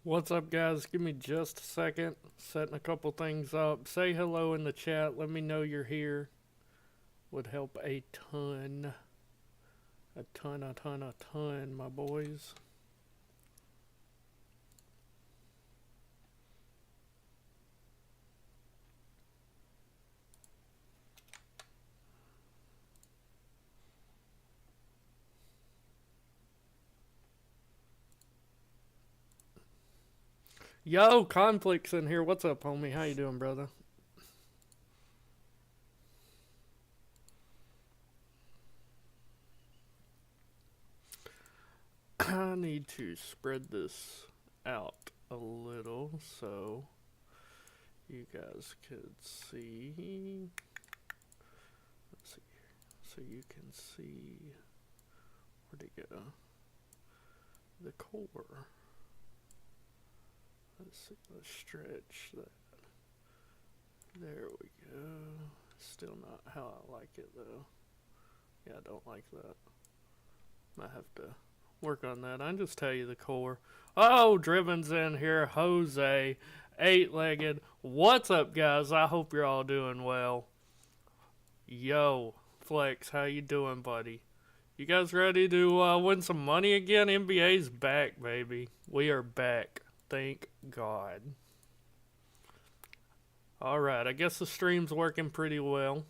What's up, guys? Give me just a second. Setting a couple things up. Say hello in the chat. Let me know you're here. Would help a ton. A ton, my boys. Yo, Conflict's in here. What's up, homie? How you doing, brother? I need to spread this out a little so you guys could see. Let's see. So you can see where to go. The core. Let's see. Let's stretch that. There we go. Still not how I like it though. Yeah, I don't like that. I have to work on that. I just tell you the core. Oh, Driven's in here. Jose, eight-legged. What's up, guys? I hope you're all doing well. Yo, Flex, how you doing, buddy? You guys ready to win some money again? NBA's back, baby. We are back. Thank God. Alright, I guess the stream's working pretty well.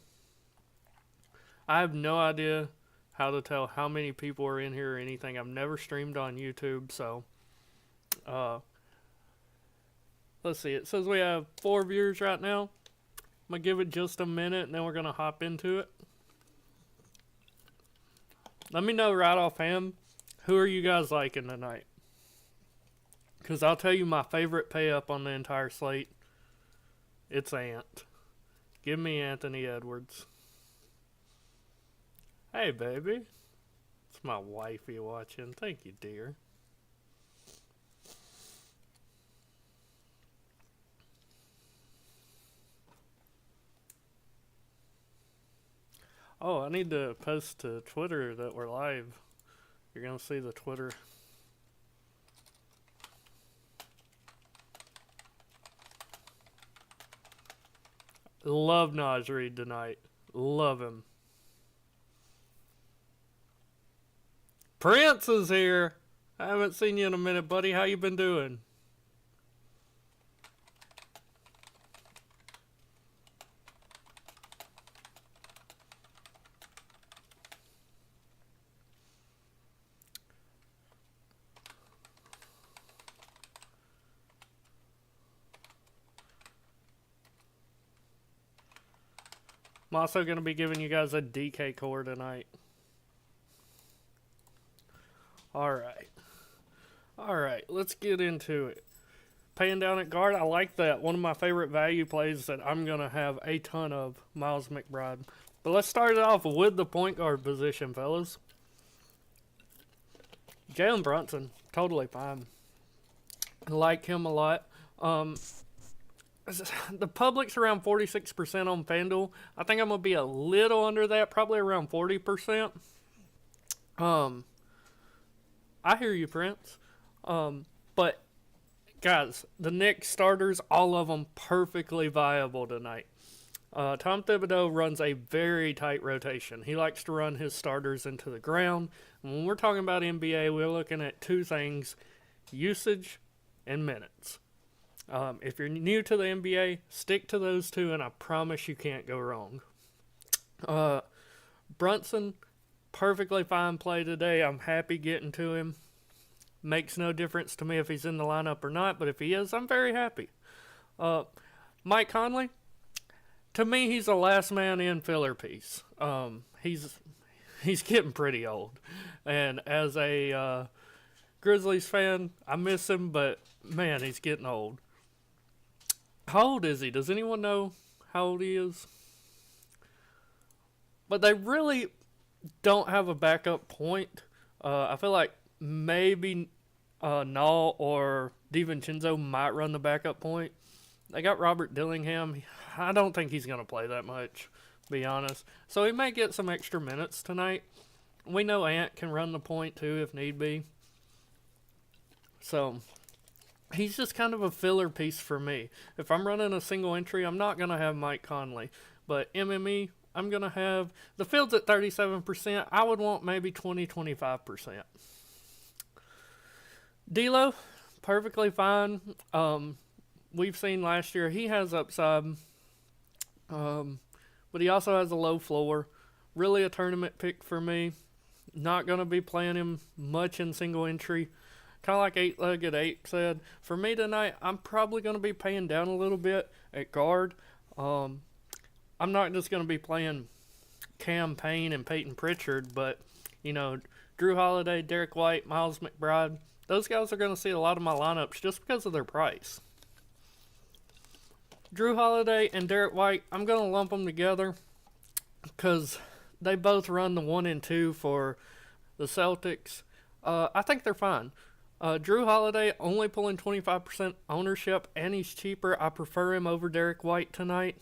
I have no idea how to tell how many people are in here or anything. I've never streamed on YouTube, so let's see. It says we have 4 viewers right now. I'm gonna give it just a minute and then we're gonna hop into it. Let me know right offhand, who are you guys liking tonight? Because I'll tell you my favorite pay up on the entire slate. It's Ant. Give me Anthony Edwards. Hey, baby. It's my wifey watching. Thank you, dear. Oh, I need to post to Twitter that we're live. You're going to see the Twitter. Love Naj Reid tonight. Love him. Prince is here. I haven't seen you in a minute, buddy. How you been doing? I'm also going to be giving you guys a DK core tonight. Alright. Alright, let's get into it. Paying down at guard, I like that. One of my favorite value plays that I'm going to have a ton of, Miles McBride. But let's start it off with the point guard position, fellas. Jalen Brunson, totally fine. I like him a lot. The public's around 46% on FanDuel. I think I'm going to be a little under that, probably around 40%. I hear you, Prince. But, guys, the Knicks starters, all of them perfectly viable tonight. Tom Thibodeau runs a very tight rotation. He likes to run his starters into the ground. And when we're talking about NBA, we're looking at two things, usage and minutes. If you're new to the NBA, stick to those two, and I promise you can't go wrong. Brunson, perfectly fine play today. I'm happy getting to him. Makes no difference to me if he's in the lineup or not, but if he is, I'm very happy. Mike Conley, to me, he's a last man in filler piece. He's getting pretty old, and as a Grizzlies fan, I miss him, but man, he's getting old. How old is he? Does anyone know how old he is? But they really don't have a backup point. I feel like maybe Nall or DiVincenzo might run the backup point. They got Robert Dillingham. I don't think he's going to play that much, to be honest. So he may get some extra minutes tonight. We know Ant can run the point too if need be. So he's just kind of a filler piece for me. If I'm running a single entry, I'm not going to have Mike Conley. But MME, I'm going to have, the field's at 37%. I would want maybe 20-25%. D'Lo, perfectly fine. We've seen last year he has upside, but he also has a low floor. Really a tournament pick for me. Not going to be playing him much in single entry. Kind of like 8-Legged Ape said. For me tonight, I'm probably going to be paying down a little bit at guard. I'm not just going to be playing Cam Payne and Peyton Pritchard, but, you know, Drew Holiday, Derek White, Miles McBride, those guys are going to see a lot of my lineups just because of their price. Drew Holiday and Derek White, I'm going to lump them together because they both run the 1 and 2 for the Celtics. I think they're fine. Drew Holiday only pulling 25% ownership, and he's cheaper. I prefer him over Derek White tonight.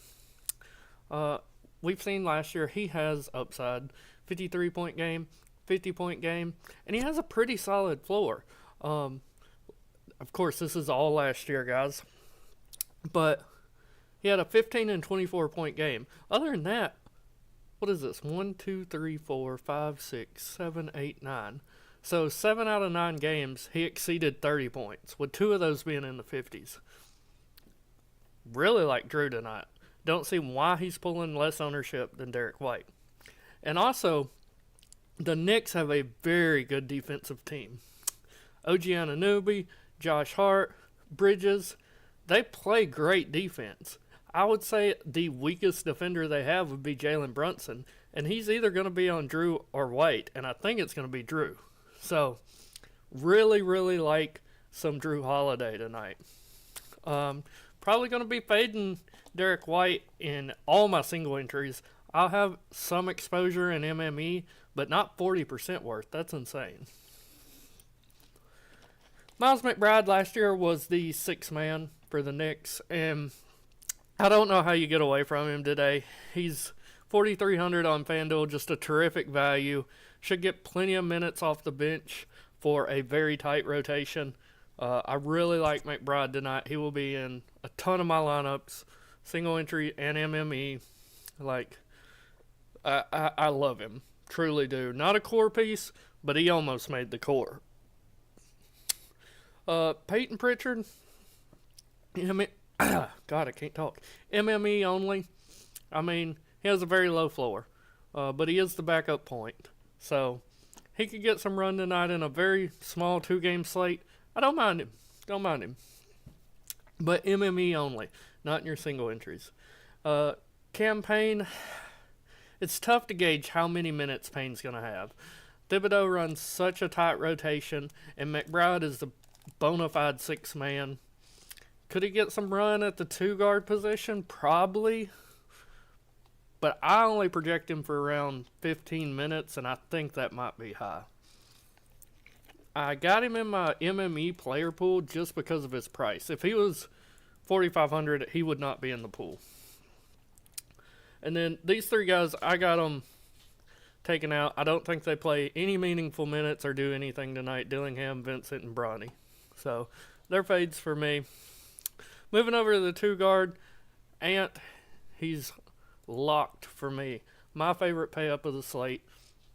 We've seen last year he has upside. 53-point game, 50-point game, and he has a pretty solid floor. Of course, this is all last year, guys. But he had a 15 and 24-point game. Other than that, what is this? 1, 2, 3, 4, 5, 6, 7, 8, 9. So 7 out of 9 games, he exceeded 30 points, with 2 of those being in the 50s. Really like Drew tonight. Don't see why he's pulling less ownership than Derek White. And also, the Knicks have a very good defensive team. OG Anunoby, Josh Hart, Bridges, they play great defense. I would say the weakest defender they have would be Jalen Brunson, and he's either going to be on Drew or White, and I think it's going to be Drew. So, really, really like some Drew Holiday tonight. Probably going to be fading Derek White in all my single entries. I'll have some exposure in MME, but not 40% worth. That's insane. Miles McBride last year was the 6th man for the Knicks, and I don't know how you get away from him today. He's 4,300 on FanDuel, just a terrific value. Should get plenty of minutes off the bench for a very tight rotation. I really like McBride tonight. He will be in a ton of my lineups, single entry and MME. Like, I love him. Truly do. Not a core piece, but he almost made the core. Peyton Pritchard. God, I can't talk. MME only. I mean, he has a very low floor, but he is the backup point. So, he could get some run tonight in a very small 2-game slate. I don't mind him. Don't mind him. But MME only, not in your single entries. Cam Payne, it's tough to gauge how many minutes Payne's going to have. Thibodeau runs such a tight rotation, and McBride is the bona fide 6th man. Could he get some run at the 2-guard position? Probably. But I only project him for around 15 minutes, and I think that might be high. I got him in my MME player pool just because of his price. If he was 4,500, he would not be in the pool. And then these 3 guys, I got them taken out. I don't think they play any meaningful minutes or do anything tonight. Dillingham, Vincent, and Bronny. So, they're fades for me. Moving over to the 2-guard, Ant, he's locked for me. My favorite pay up of the slate.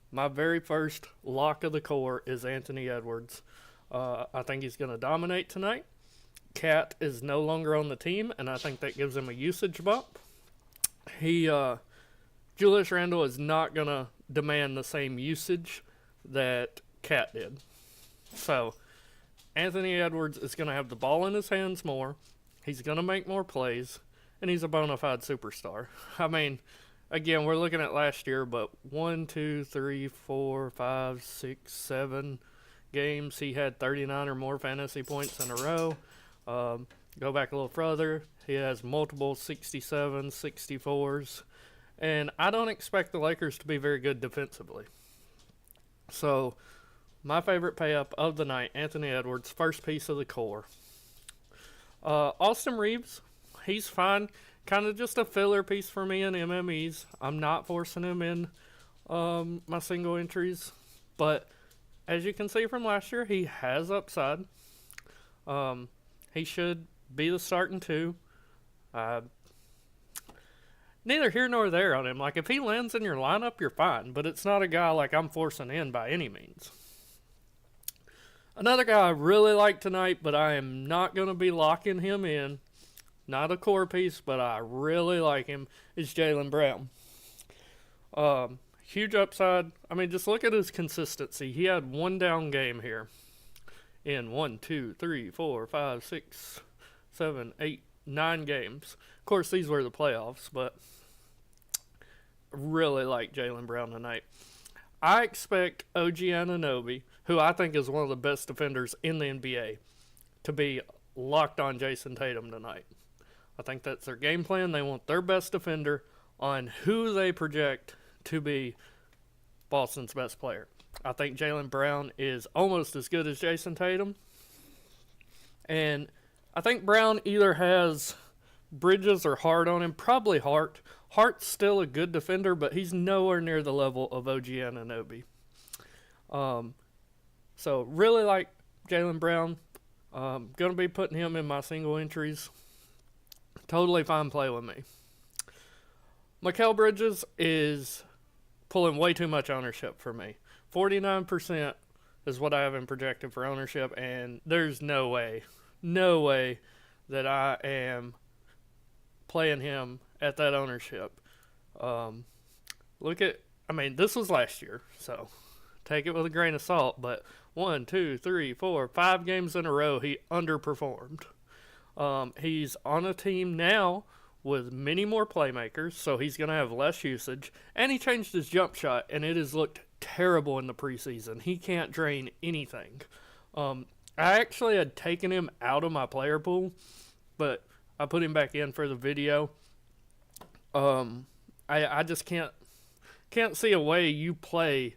My very first lock of the core is Anthony Edwards. I think he's going to dominate tonight. Cat is no longer on the team, and I think that gives him a usage bump. Julius Randle is not going to demand the same usage that Cat did. So, Anthony Edwards is going to have the ball in his hands more. He's going to make more plays. And he's a bona fide superstar. I mean, again, we're looking at last year, but 1, 2, 3, 4, 5, 6, 7 games, he had 39 or more fantasy points in a row. Go back a little further, he has multiple 67s, 64s. And I don't expect the Lakers to be very good defensively. So, my favorite pay up of the night, Anthony Edwards, first piece of the core. Austin Reeves. He's fine. Kind of just a filler piece for me in MMEs. I'm not forcing him in my single entries. But as you can see from last year, he has upside. he should be the starting 2. Neither here nor there on him. Like, if he lands in your lineup, you're fine. But it's not a guy like I'm forcing in by any means. Another guy I really like tonight, but I am not going to be locking him in. Not a core piece, but I really like him, is Jaylen Brown. Huge upside. I mean, just look at his consistency. He had one down game here in 1, 2, 3, 4, 5, 6, 7, 8, 9 games. Of course, these were the playoffs, but really like Jaylen Brown tonight. I expect OG Anunoby, who I think is one of the best defenders in the NBA, to be locked on Jason Tatum tonight. I think that's their game plan. They want their best defender on who they project to be Boston's best player. I think Jaylen Brown is almost as good as Jason Tatum. And I think Brown either has Bridges or Hart on him. Probably Hart. Hart's still a good defender, but he's nowhere near the level of OG Anunoby. So really like Jaylen Brown. Going to be putting him in my single entries. Totally fine play with me. Mikal Bridges is pulling way too much ownership for me. 49% is what I have him projected for ownership, and there's no way that I am playing him at that ownership. This was last year, so take it with a grain of salt, but 1, 2, 3, 4, 5 games in a row he underperformed. He's on a team now with many more playmakers, so he's going to have less usage. And he changed his jump shot, and it has looked terrible in the preseason. He can't drain anything. I actually had taken him out of my player pool, but I put him back in for the video. I just can't see a way you play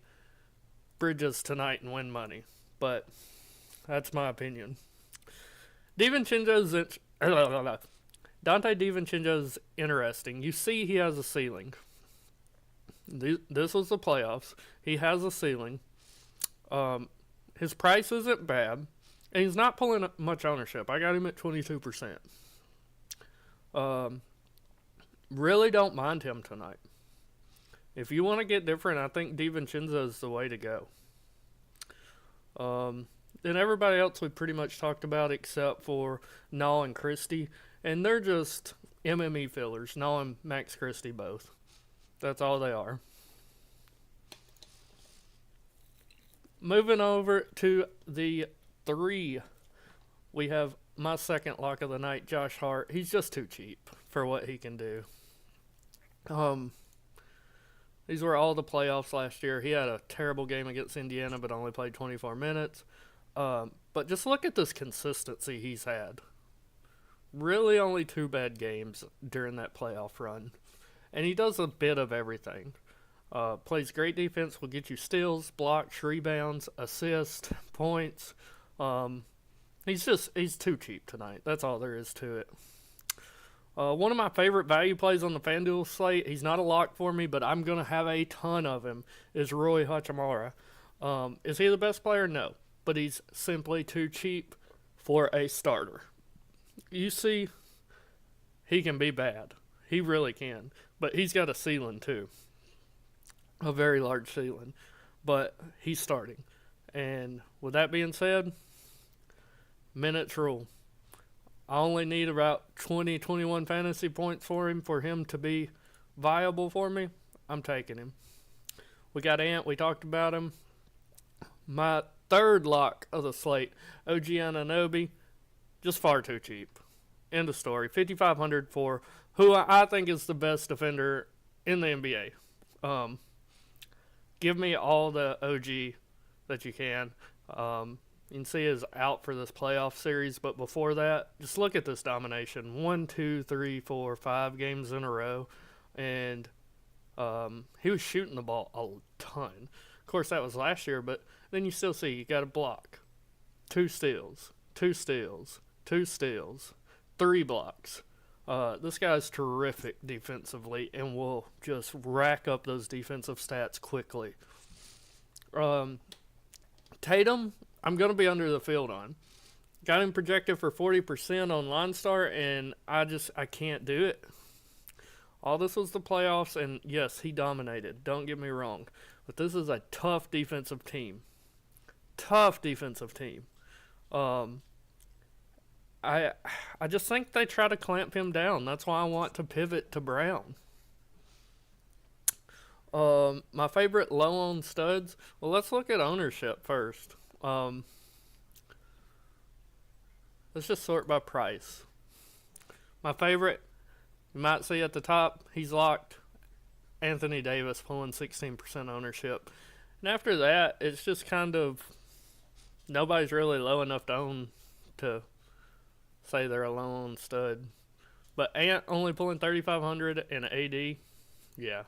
Bridges tonight and win money, but that's my opinion. Dante DiVincenzo's interesting. You see he has a ceiling. This was the playoffs. He has a ceiling. His price isn't bad, and he's not pulling much ownership. I got him at 22%. Really don't mind him tonight. If you want to get different, I think DiVincenzo is the way to go. And everybody else we pretty much talked about except for Nall and Christie. And they're just MME fillers. Nall and Max Christie both. That's all they are. Moving over to the 3. We have my second lock of the night, Josh Hart. He's just too cheap for what he can do. These were all the playoffs last year. He had a terrible game against Indiana, but only played 24 minutes. But just look at this consistency he's had. Really only 2 bad games during that playoff run. And he does a bit of everything. Plays great defense, will get you steals, blocks, rebounds, assists, points. He's too cheap tonight. That's all there is to it. One of my favorite value plays on the FanDuel slate, he's not a lock for me, but I'm going to have a ton of him, is Rui Hachimura. Is he the best player? No. But he's simply too cheap for a starter. You see, he can be bad. He really can. But he's got a ceiling too. A very large ceiling. But he's starting. And with that being said, minutes rule. I only need about 20, 21 fantasy points for him to be viable for me. I'm taking him. We got Ant. We talked about him. My third lock of the slate, OG Anunoby, just far too cheap. End of story. $5,500 for who I think is the best defender in the NBA. Give me all the OG that you can. You can see he's out for this playoff series, but before that, just look at this domination. 1, 2, 3, 4, 5 games in a row, and he was shooting the ball a ton. Of course, that was last year, but then you still see you got a block, 2 steals, 2 steals, 2 steals, 3 blocks. This guy's terrific defensively and will just rack up those defensive stats quickly. Tatum, I'm going to be under the field on Got him projected for 40% on Line Star, and I can't do it. All this was the playoffs, and yes, he dominated. Don't get me wrong. But this is a tough defensive team. Tough defensive team. I just think they try to clamp him down. That's why I want to pivot to Brown. My favorite low on studs. Well, let's look at ownership first. Let's just sort by price. My favorite, you might see at the top, he's locked. Anthony Davis pulling 16% ownership. And after that, it's just kind of, nobody's really low enough to own to say they're a low on stud. But Ant only pulling 3,500 and AD, yeah.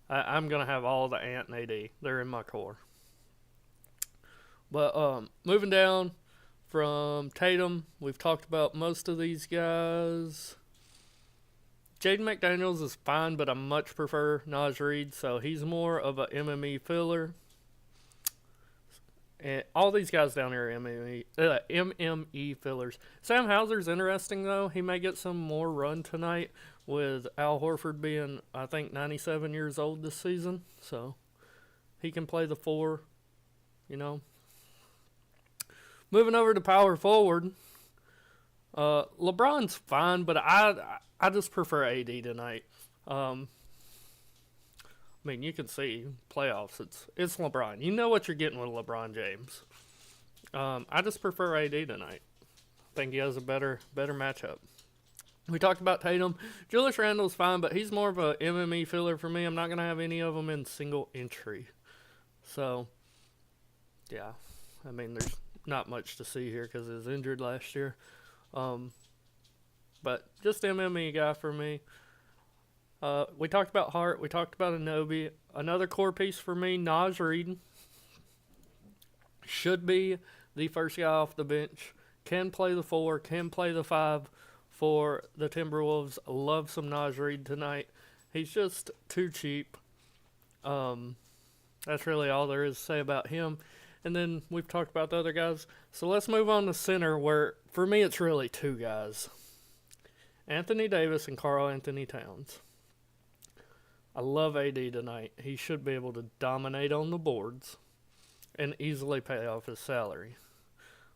I'm going to have all the Ant and AD. They're in my core. But moving down from Tatum, we've talked about most of these guys. Jaden McDaniels is fine, but I much prefer Naj Reid, so he's more of a MME filler. And all these guys down here are MME fillers. Sam Hauser's interesting, though. He may get some more run tonight with Al Horford being, I think, 97 years old this season. So he can play the 4, you know. Moving over to power forward. LeBron's fine, but I just prefer AD tonight. I mean, you can see playoffs. It's LeBron. You know what you're getting with LeBron James. I just prefer AD tonight. I think he has a better matchup. We talked about Tatum. Julius Randle's fine, but he's more of a MME filler for me. I'm not going to have any of them in single entry. So, yeah. I mean, there's not much to see here because he was injured last year. But just MME guy for me. We talked about Hart. We talked about Anunoby. Another core piece for me, Naj Reid. Should be the first guy off the bench. Can play the 4. Can play the 5 for the Timberwolves. Love some Naj Reid tonight. He's just too cheap. That's really all there is to say about him. And then we've talked about the other guys. So let's move on to center, where for me it's really 2 guys. Anthony Davis and Karl Anthony Towns. I love AD tonight. He should be able to dominate on the boards and easily pay off his salary.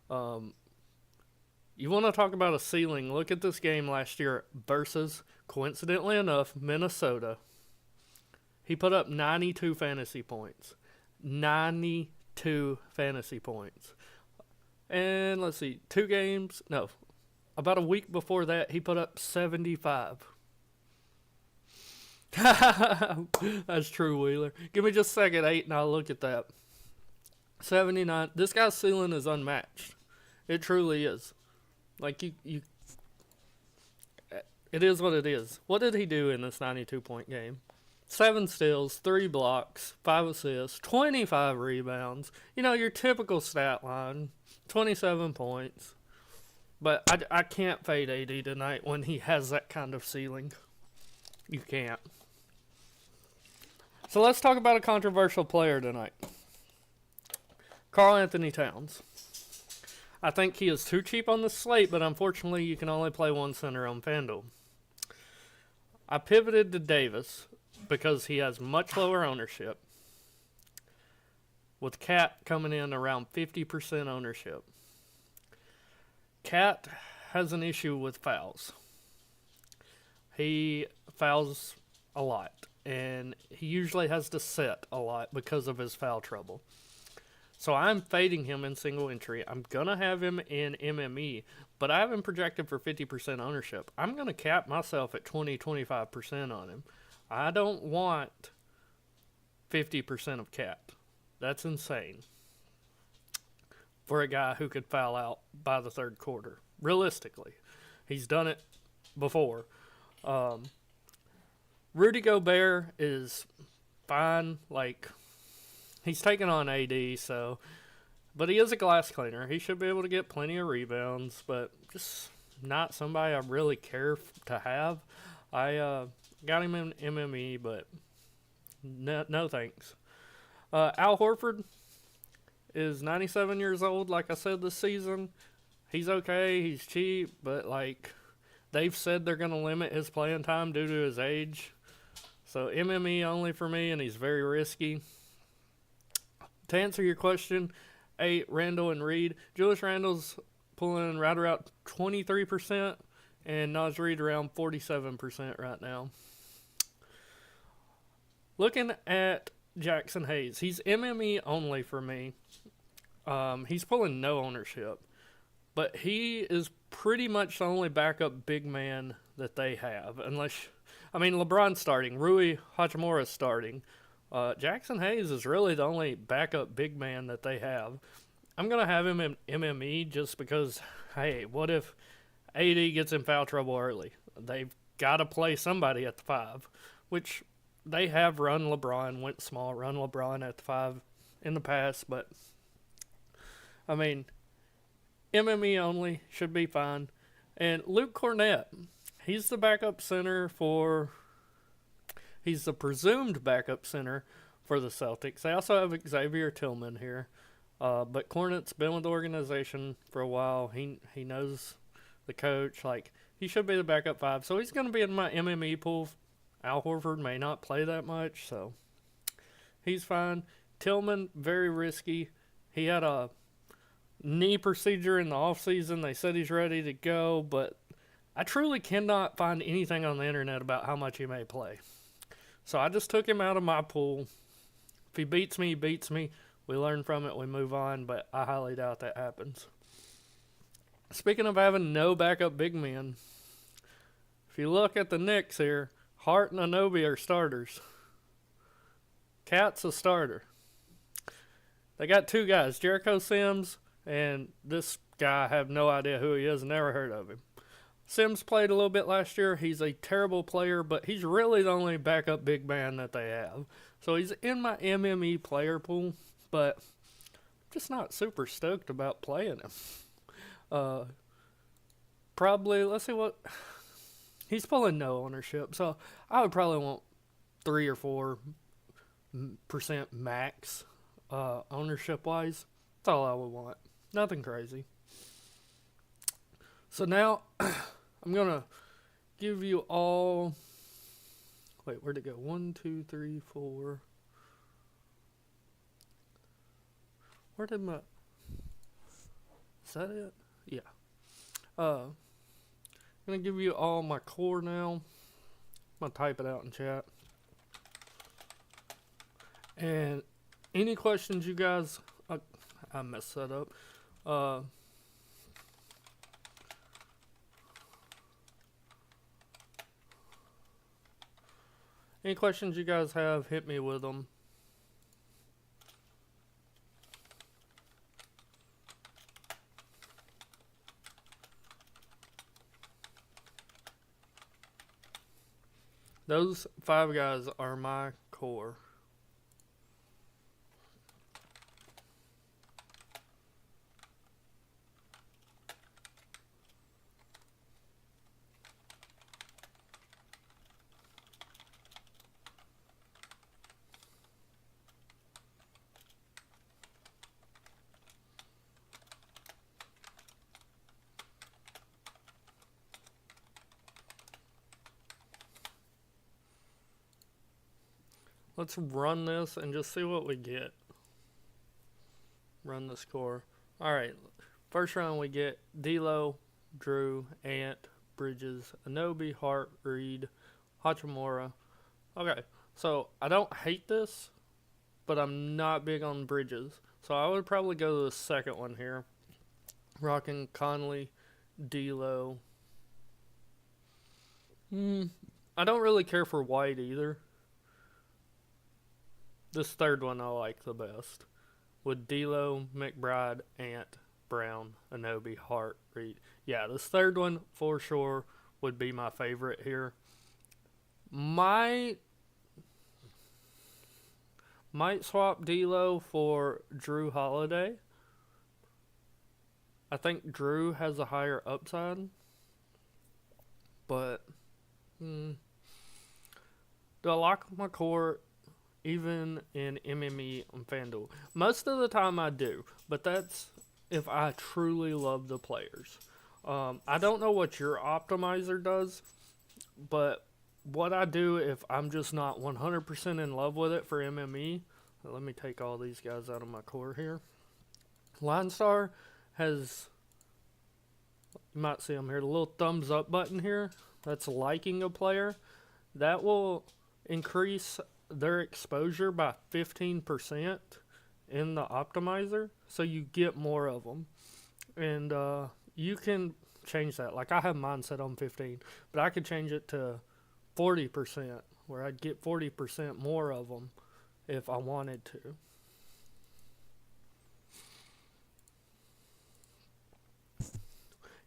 You want to talk about a ceiling, look at this game last year versus, coincidentally enough, Minnesota. He put up 92 fantasy points. 92 fantasy points. And let's see, about a week before that, he put up 75. That's true, Wheeler. Give me just a second, 8, and I'll look at that. 79. This guy's ceiling is unmatched. It truly is. Like, it is what it is. What did he do in this 92-point game? 7 steals, 3 blocks, 5 assists, 25 rebounds. You know, your typical stat line. 27 points. But I can't fade AD tonight when he has that kind of ceiling. You can't. So let's talk about a controversial player tonight. Karl Anthony Towns. I think he is too cheap on the slate, but unfortunately you can only play one center on FanDuel. I pivoted to Davis because he has much lower ownership, with Cat coming in around 50% ownership. Cat has an issue with fouls. He fouls a lot, and he usually has to sit a lot because of his foul trouble. So I'm fading him in single entry. I'm going to have him in MME, but I have him projected for 50% ownership. I'm going to cap myself at 20-25% on him. I don't want 50% of Cat. That's insane for a guy who could foul out by the third quarter. Realistically, he's done it before. Rudy Gobert is fine. Like, he's taking on AD, but he is a glass cleaner. He should be able to get plenty of rebounds, but just not somebody I really care to have. I got him in MME, but no thanks. Al Horford is 97 years old, like I said, this season. he's okay. He's cheap, but like they've said they're going to limit his playing time due to his age. So MME only for me, and he's very risky. To answer your question, 8, Randall and Reed. Julius Randall's pulling right around 23%, and Naz Reid around 47% right now. Looking at Jackson Hayes, he's MME only for me. He's pulling no ownership, but he is pretty much the only backup big man that they have. LeBron's starting, Rui Hachimura's starting. Jackson Hayes is really the only backup big man that they have. I'm going to have him in MME just because, hey, what if AD gets in foul trouble early? They've got to play somebody at the 5, which they have run LeBron, went small, run LeBron at the 5 in the past, but I mean, MME only should be fine. And Luke Cornett, he's the presumed backup center for the Celtics. They also have Xavier Tillman here. But Cornett's been with the organization for a while. He knows the coach. Like, he should be the backup 5. So he's going to be in my MME pool. Al Horford may not play that much, so he's fine. Tillman, very risky. He had a knee procedure in the offseason. They said he's ready to go, but I truly cannot find anything on the internet about how much he may play. So I just took him out of my pool. If he beats me, he beats me. We learn from it, we move on, but I highly doubt that happens. Speaking of having no backup big men, if you look at the Knicks here, Hart and Anunoby are starters. Cat's a starter. They got 2 guys, Jericho Sims, and this guy, I have no idea who he is, never heard of him. Sims played a little bit last year. He's a terrible player, but he's really the only backup big man that they have. So he's in my MME player pool, but I'm just not super stoked about playing him. Probably, let's see what... He's pulling no ownership, so I would probably want 3 or 4% max ownership-wise. That's all I would want. Nothing crazy. So now, I'm going to give you all... Wait, where'd it go? 1, 2, 3, 4... Where did my... Is that it? Yeah. I'm going to give you all my core now. I'm going to type it out in chat. And any questions you guys... I messed that up. Any questions you guys have, hit me with them. Those 5 guys are my core. Let's run this and just see what we get. Run the score. Alright, first round we get D'Lo, Drew, Ant, Bridges, Anunoby, Hart, Reed, Hachimura. Okay, so I don't hate this, but I'm not big on Bridges. So I would probably go to the second one here. Rocking Conley, D'Lo. I don't really care for White either. This third one I like the best. With D'Lo, McBride, Ant, Brown, Anunoby, Hart, Reed. Yeah, this third one for sure would be my favorite here. Might swap D'Lo for Drew Holiday. I think Drew has a higher upside. But do I lock my core even in MME on FanDuel? Most of the time I do, but that's if I truly love the players. I don't know what your optimizer does, but what I do if I'm just not 100% in love with it for MME, let me take all these guys out of my core here. Line Star has, you might see them here, the little thumbs up button here. That's liking a player. That will increase their exposure by 15% in the optimizer, so you get more of them. And you can change that. Like I have mine set on 15, but I could change it to 40%, where I'd get 40% more of them if I wanted to.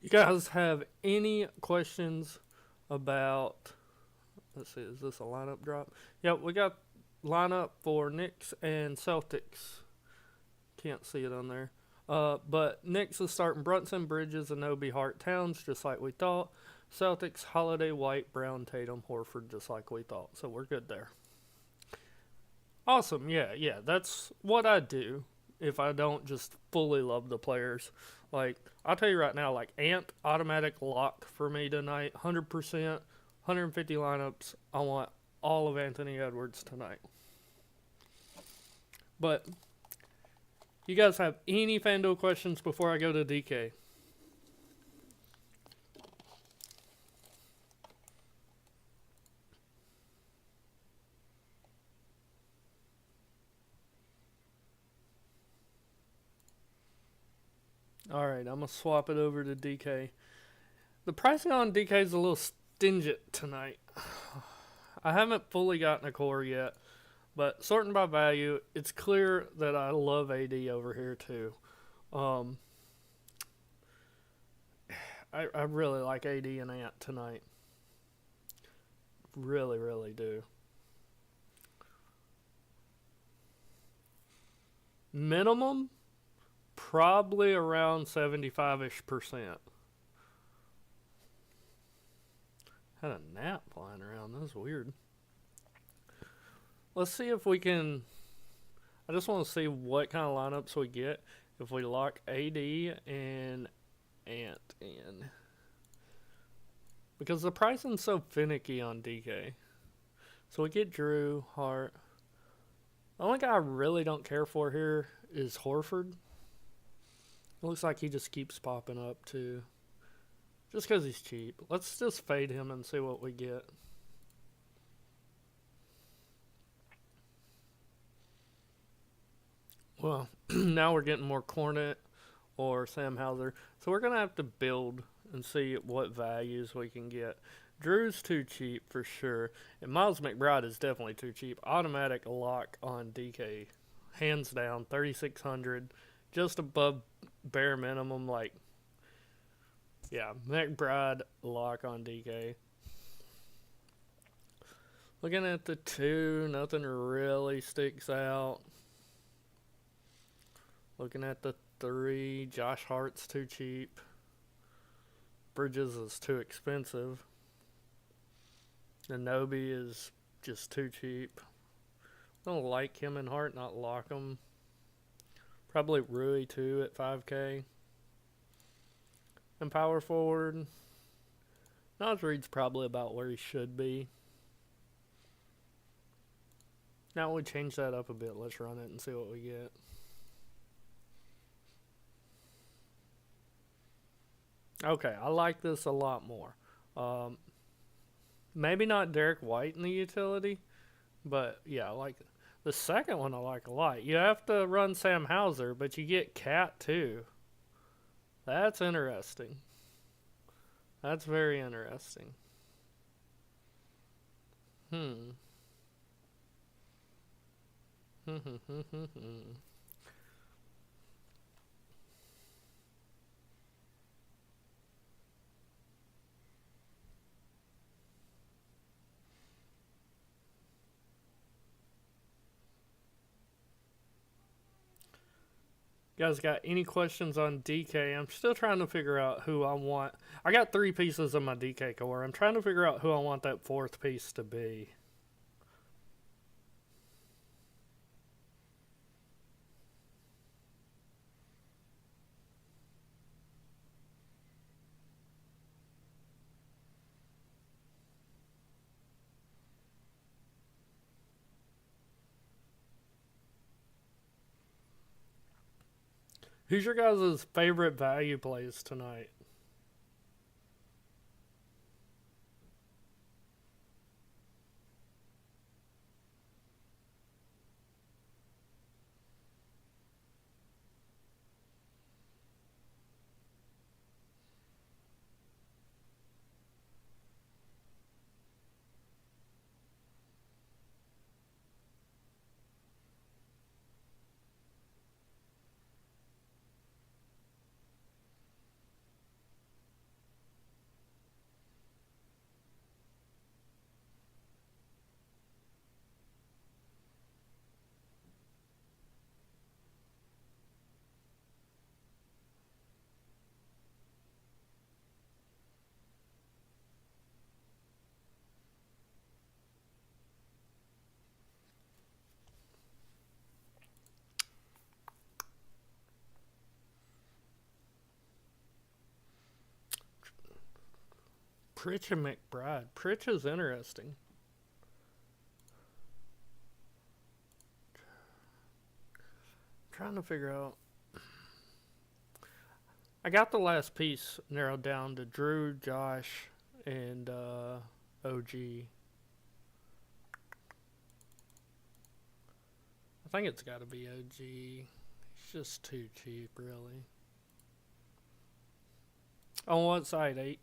You guys have any questions about, let's see, is this a lineup drop? Yeah, we got lineup for Knicks and Celtics. Can't see it on there. But Knicks is starting Brunson, Bridges, Anunoby, Hart, Towns, just like we thought. Celtics, Holiday, White, Brown, Tatum, Horford, just like we thought. So we're good there. Awesome. Yeah. That's what I do if I don't just fully love the players. Like, I'll tell you right now, like, Ant, automatic lock for me tonight. 100%, 150 lineups. I want all of Anthony Edwards tonight. But you guys have any FanDuel questions before I go to DK? Alright, I'm going to swap it over to DK. The pricing on DK is a little stingent tonight. I haven't fully gotten a core yet, but sorting by value, it's clear that I love AD over here too. I really like AD and Ant tonight. Really, really do. Minimum, probably around 75-ish%. Had a gnat flying around. That was weird. Let's see if we can. I just want to see what kind of lineups we get if we lock AD and Ant in. Because the pricing's so finicky on DK. So we get Drew, Hart. The only guy I really don't care for here is Horford. It looks like he just keeps popping up too. Just because he's cheap. Let's just fade him and see what we get. Well, now we're getting more Cornet or Sam Hauser. So we're going to have to build and see what values we can get. Drew's too cheap for sure. And Miles McBride is definitely too cheap. Automatic lock on DK. Hands down, 3,600. Just above bare minimum, like, yeah, McBride lock on DK. Looking at the 2, nothing really sticks out. Looking at the 3, Josh Hart's too cheap. Bridges is too expensive. Anunoby is just too cheap. I don't like him and Hart, not lock him. Probably Rui too at 5K. And power forward, Naz Reid's probably about where he should be. Now we change that up a bit. Let's run it and see what we get. Okay, I like this a lot more. Maybe not Derek White in the utility, but yeah, I like it. The second one I like a lot. You have to run Sam Hauser, but you get Cat too. That's interesting. That's very interesting. Guys got any questions on DK? I'm still trying to figure out who I want. I got 3 pieces of my DK core. I'm trying to figure out who I want that 4th piece to be. Who's your guys' favorite value plays tonight? Pritch and McBride. Pritch is interesting. Trying to figure out. I got the last piece narrowed down to Drew, Josh, and OG. I think it's got to be OG. It's just too cheap, really. On what side? 8?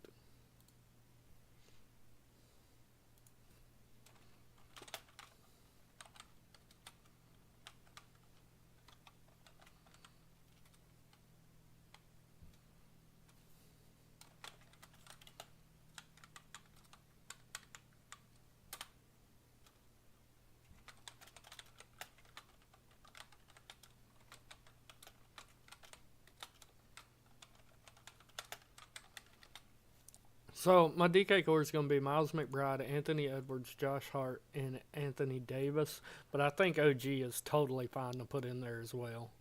So my DK core is going to be Miles McBride, Anthony Edwards, Josh Hart, and Anthony Davis. But I think OG is totally fine to put in there as well.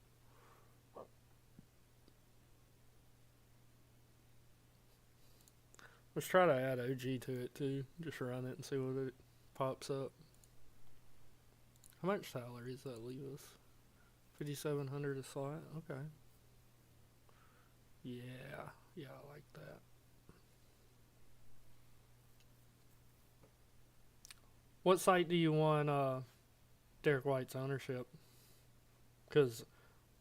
Let's try to add OG to it too. Just run it and see what it pops up. How much salary does that leave us? 5,700 a slot? Okay. Yeah, I like that. What site do you want Derek White's ownership? Because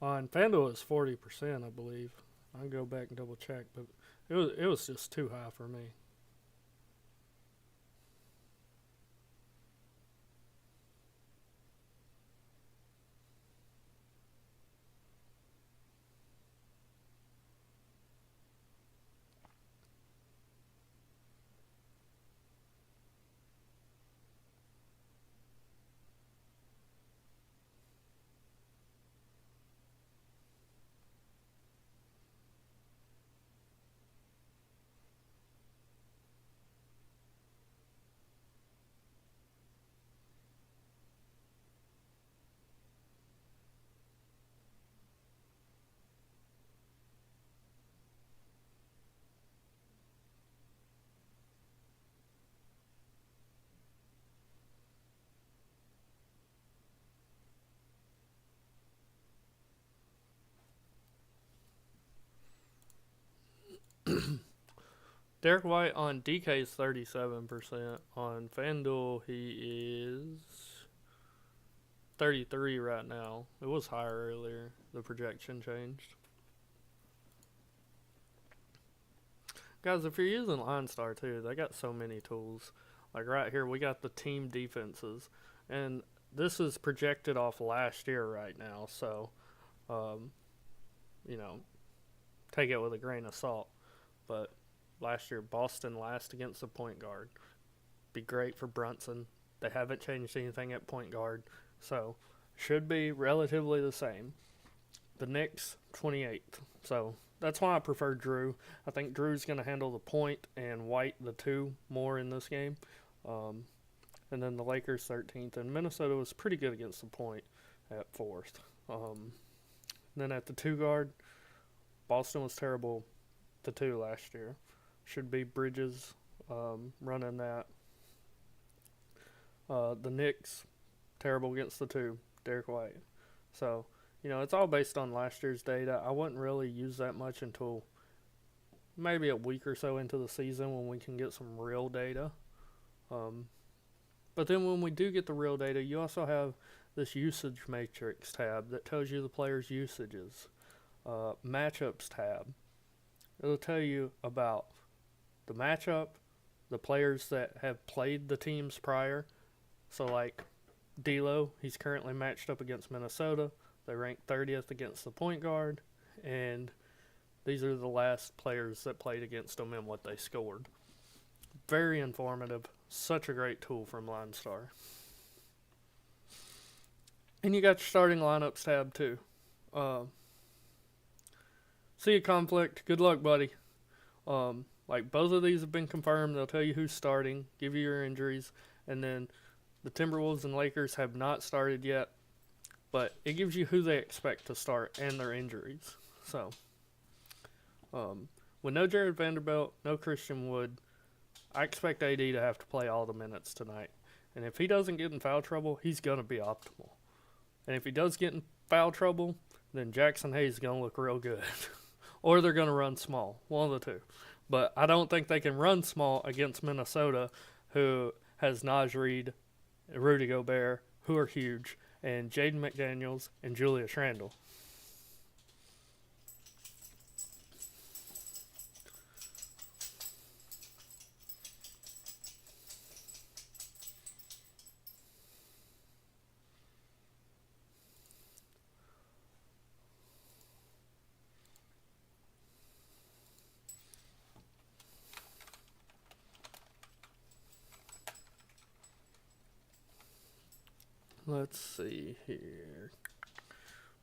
on FanDuel it's 40%, I believe. I can go back and double check, but it was just too high for me. Derek White on DK is 37%. On FanDuel, he is 33 right now. It was higher earlier. The projection changed. Guys, if you're using LineStar too, they got so many tools. Like right here, we got the team defenses. And this is projected off last year right now. So, um, you know, take it with a grain of salt. But last year, Boston last against the point guard. Be great for Brunson. They haven't changed anything at point guard, so should be relatively the same. The Knicks, 28th. So that's why I prefer Drew. I think Drew's going to handle the point and White the 2 more in this game. And then the Lakers, 13th. And Minnesota was pretty good against the point at 4th. Then at the 2 guard, Boston was terrible the 2 last year. Should be Bridges running that. The Knicks, terrible against the 2, Derek White. So, it's all based on last year's data. I wouldn't really use that much until maybe a week or so into the season when we can get some real data. But then when we do get the real data, you also have this usage matrix tab that tells you the players' usages. Matchups tab. It'll tell you about the matchup, the players that have played the teams prior. So like D'Lo, he's currently matched up against Minnesota. They rank 30th against the point guard, and these are the last players that played against them and what they scored. Very informative. Such a great tool from LineStar. And you got your starting lineups tab too. See a conflict. Good luck, buddy. Like both of these have been confirmed. They'll tell you who's starting, give you your injuries, and then the Timberwolves and Lakers have not started yet, but it gives you who they expect to start and their injuries. So, with no Jared Vanderbilt, no Christian Wood, I expect AD to have to play all the minutes tonight. And if he doesn't get in foul trouble, he's going to be optimal. And if he does get in foul trouble, then Jackson Hayes is going to look real good. Or they're going to run small. One of the two. But I don't think they can run small against Minnesota, who has Naj Reid, Rudy Gobert, who are huge, and Jaden McDaniels and Julius Randle. Let's see here.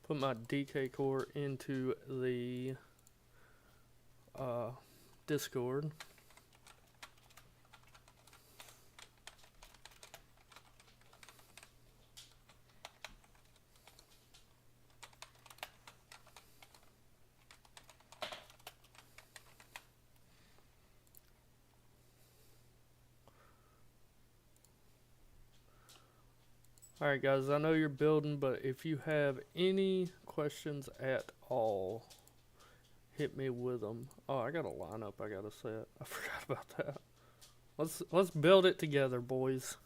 Put my DK core into the Discord. Alright guys, I know you're building, but if you have any questions at all, hit me with them. Oh, I got a lineup I gotta set. I forgot about that. Let's build it together, boys.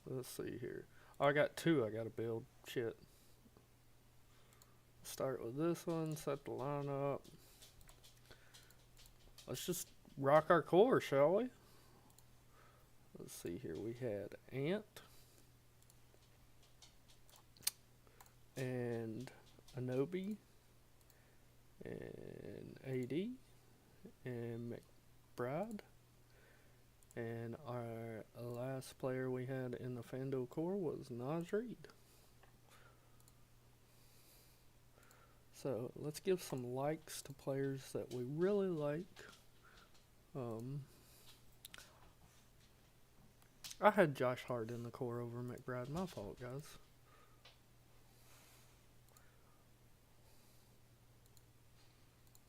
Let's see here. Oh, I got two I gotta build. Shit. Start with this one, set the lineup. Let's just rock our core, shall we? Let's see here. We had Ant and Anobi and AD and McBride, and our last player we had in the FanDuel core was Naj Reid. So let's give some likes to players that we really like. I had Josh Hart in the core over McBride. My fault, guys.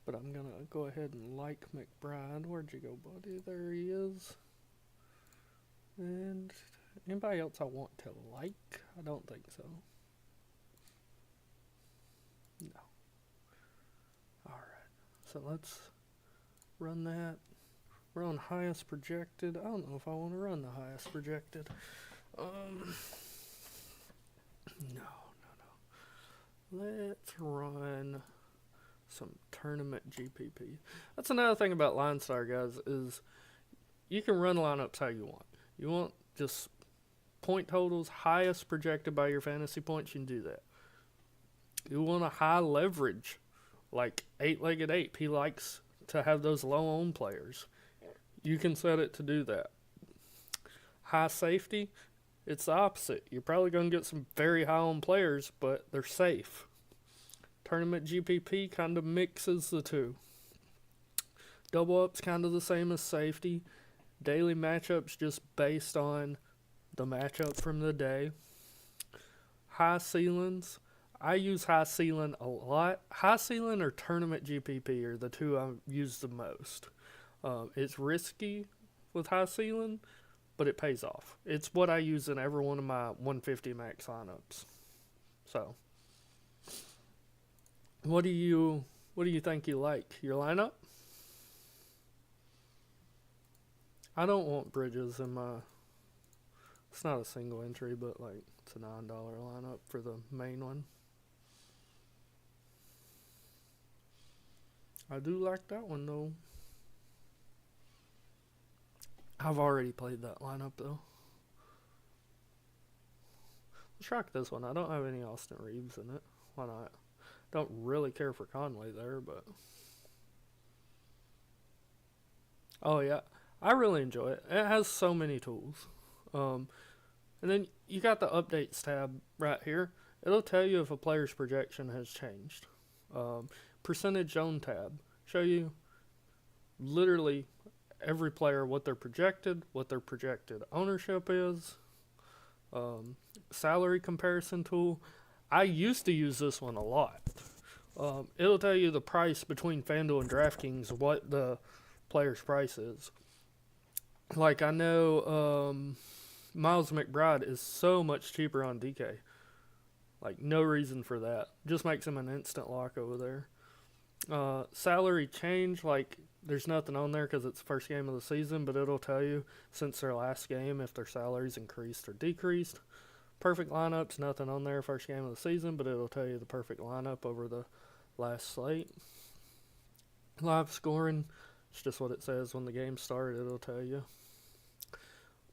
But I'm going to go ahead and like McBride. Where'd you go, buddy? There he is. And anybody else I want to like? I don't think so. No. Alright. So let's run that. We're on highest projected. I don't know if I want to run the highest projected. No. Let's run some tournament GPP. That's another thing about LineStar, guys, is you can run lineups how you want. You want just point totals, highest projected by your fantasy points, you can do that. You want a high leverage, like 8-legged ape. He likes to have those low own players. You can set it to do that. High safety, it's the opposite. You're probably going to get some very high owned players, but they're safe. Tournament GPP kind of mixes the two. Double up's kind of the same as safety. Daily matchups just based on the matchup from the day. High ceilings, I use high ceiling a lot. High ceiling or tournament GPP are the two I use the most. It's risky with high ceiling, but it pays off. It's what I use in every one of my 150 max lineups. So, what do you think you like? Your lineup? I don't want Bridges in my. It's not a single entry, but like it's a $9 lineup for the main one. I do like that one though. I've already played that lineup though. Let's rock this one. I don't have any Austin Reeves in it. Why not? Don't really care for Conley there, but. Oh yeah, I really enjoy it. It has so many tools. And then you got the updates tab right here. It'll tell you if a player's projection has changed. Percentage owned tab. Show you literally every player, what they're projected, what their projected ownership is. Salary comparison tool. I used to use this one a lot. It'll tell you the price between FanDuel and DraftKings, what the player's price is. Like I know Miles McBride is so much cheaper on DK. Like no reason for that. Just makes him an instant lock over there. Salary change, like there's nothing on there because it's the first game of the season, but it'll tell you since their last game if their salary's increased or decreased. Perfect lineups, nothing on there first game of the season, but it'll tell you the perfect lineup over the last slate. Live scoring, it's just what it says when the game started, it'll tell you.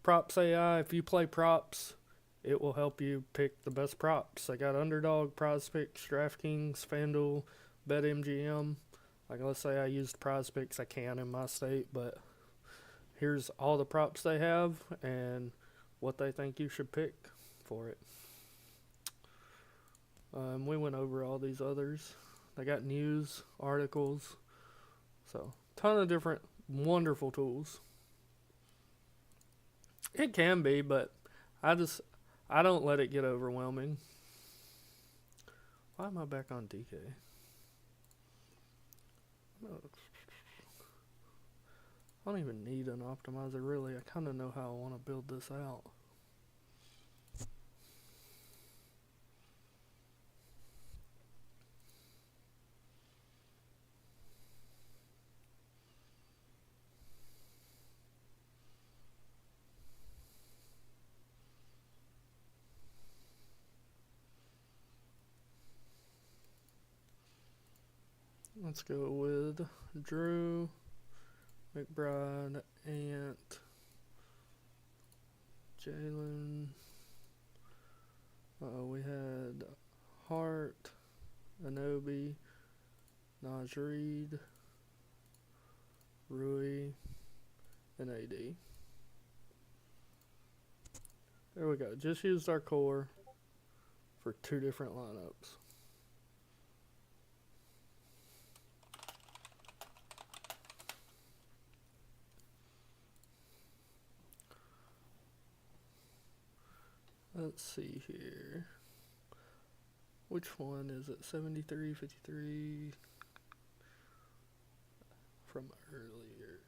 Props AI, if you play props, it will help you pick the best props. I got Underdog, PrizePicks, DraftKings, FanDuel, BetMGM. Like let's say I used PrizePicks, I can in my state, but here's all the props they have and what they think you should pick for it. We went over all these others. They got news, articles, so ton of different wonderful tools. It can be, but I don't let it get overwhelming. Why am I back on DK? I don't even need an optimizer really. I kind of know how I want to build this out. Let's go with Drew, McBride, Ant, Jalen. We had Hart, Anobi, Naj Reed, Rui, and AD. There we go. Just used our core for two different lineups. Let's see here. Which one is it? 73, 53 from earlier.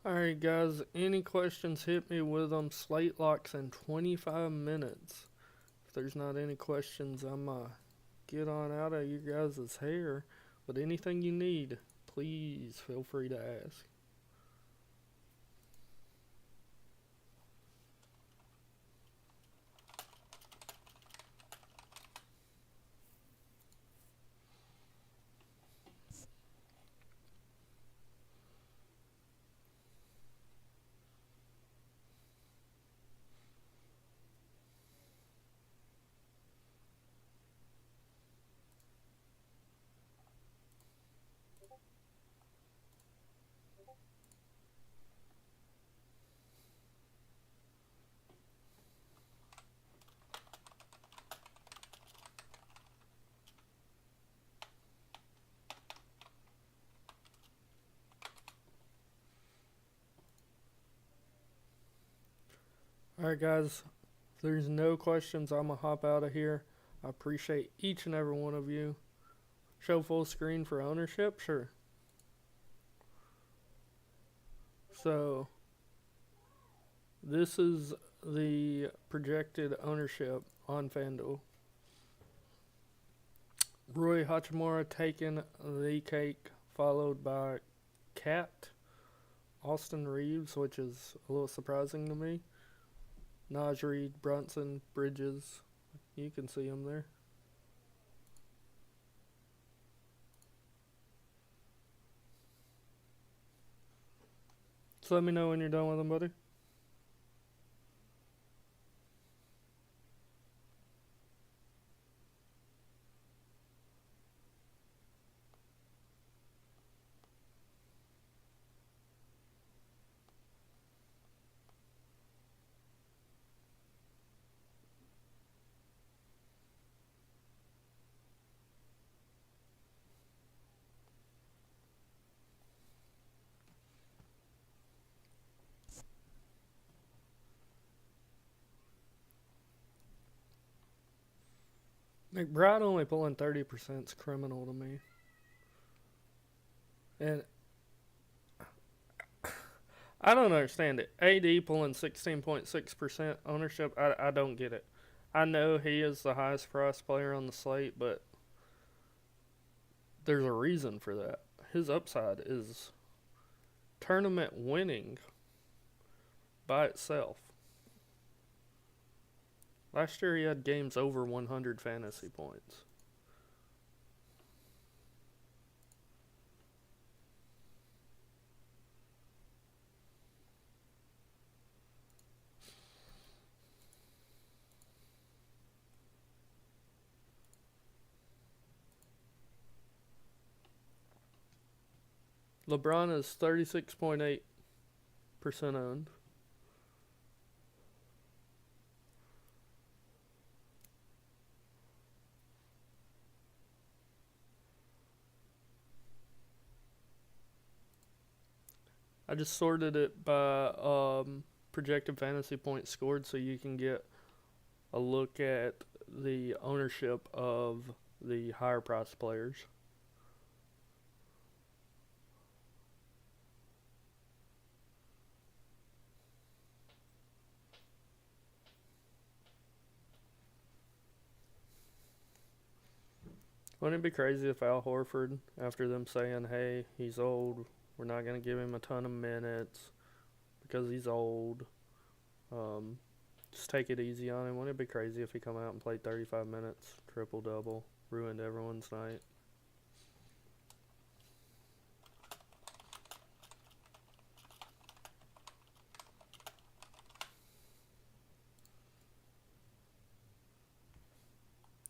Alright guys, any questions, hit me with them. Slate locks in 25 minutes. If there's not any questions, I'm get on out of your guys' hair. But anything you need, please feel free to ask. Alright, guys. If there's no questions, I'm going to hop out of here. I appreciate each and every one of you. Show full screen for ownership? Sure. So, this is the projected ownership on FanDuel. Roy Hachimura taking the cake, followed by Cat, Austin Reeves, which is a little surprising to me. Naj Reed, Brunson, Bridges. You can see them there. So let me know when you're done with them, buddy. McBride only pulling 30% is criminal to me. And I don't understand it. AD pulling 16.6% ownership. I don't get it. I know he is the highest priced player on the slate, but there's a reason for that. His upside is tournament winning by itself. Last year he had games over 100 fantasy points. LeBron is 36.8% owned. I just sorted it by projected fantasy points scored so you can get a look at the ownership of the higher priced players. Wouldn't it be crazy if Al Horford, after them saying, hey, he's old, we're not going to give him a ton of minutes because he's old, just take it easy on him. Wouldn't it be crazy if he come out and played 35 minutes, triple-double, ruined everyone's night?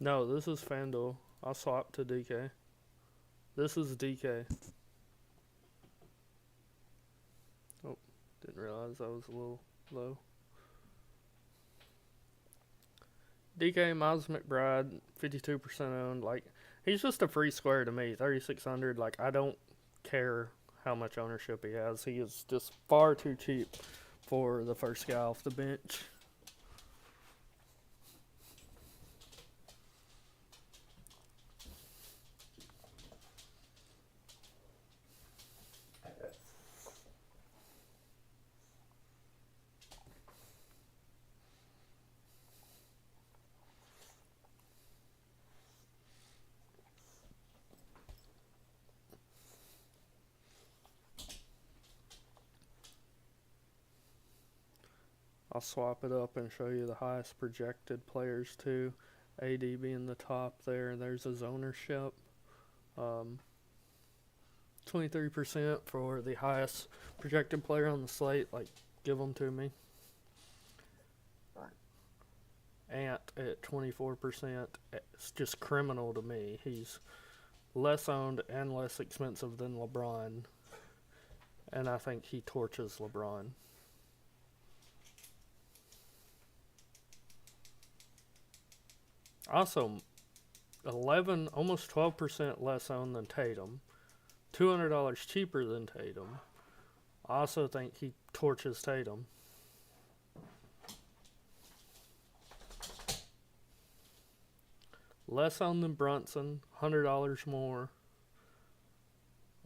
No, this is FanDuel. I'll swap to DK. This is DK. Oh, didn't realize I was a little low. DK, Miles McBride, 52% owned. Like, he's just a free square to me. 3,600. Like, I don't care how much ownership he has. He is just far too cheap for the first guy off the bench. I'll swap it up and show you the highest projected players too. AD being the top there. There's his ownership. 23% for the highest projected player on the slate. Like, give them to me. Ant at 24%. It's just criminal to me. He's less owned and less expensive than LeBron. And I think he torches LeBron. Also, 11, almost 12% less owned than Tatum. $200 cheaper than Tatum. I also think he torches Tatum. less on than Brunson, $100 more.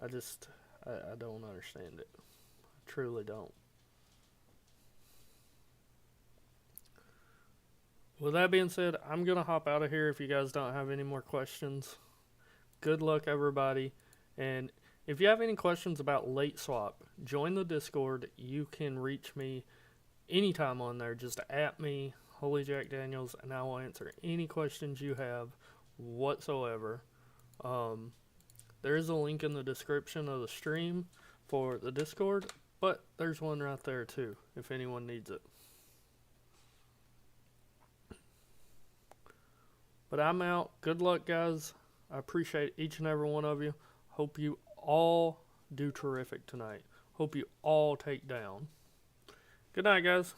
I don't understand it. I truly don't. With that being said, I'm going to hop out of here if you guys don't have any more questions. Good luck, everybody. And if you have any questions about late swap, join the Discord. You can reach me anytime on there. Just at me, Holy Jack Daniels, and I will answer any questions you have whatsoever. There is a link in the description of the stream for the Discord, but there's one right there too, if anyone needs it. But I'm out. Good luck, guys. I appreciate each and every one of you. Hope you all do terrific tonight. Hope you all take down. Good night, guys.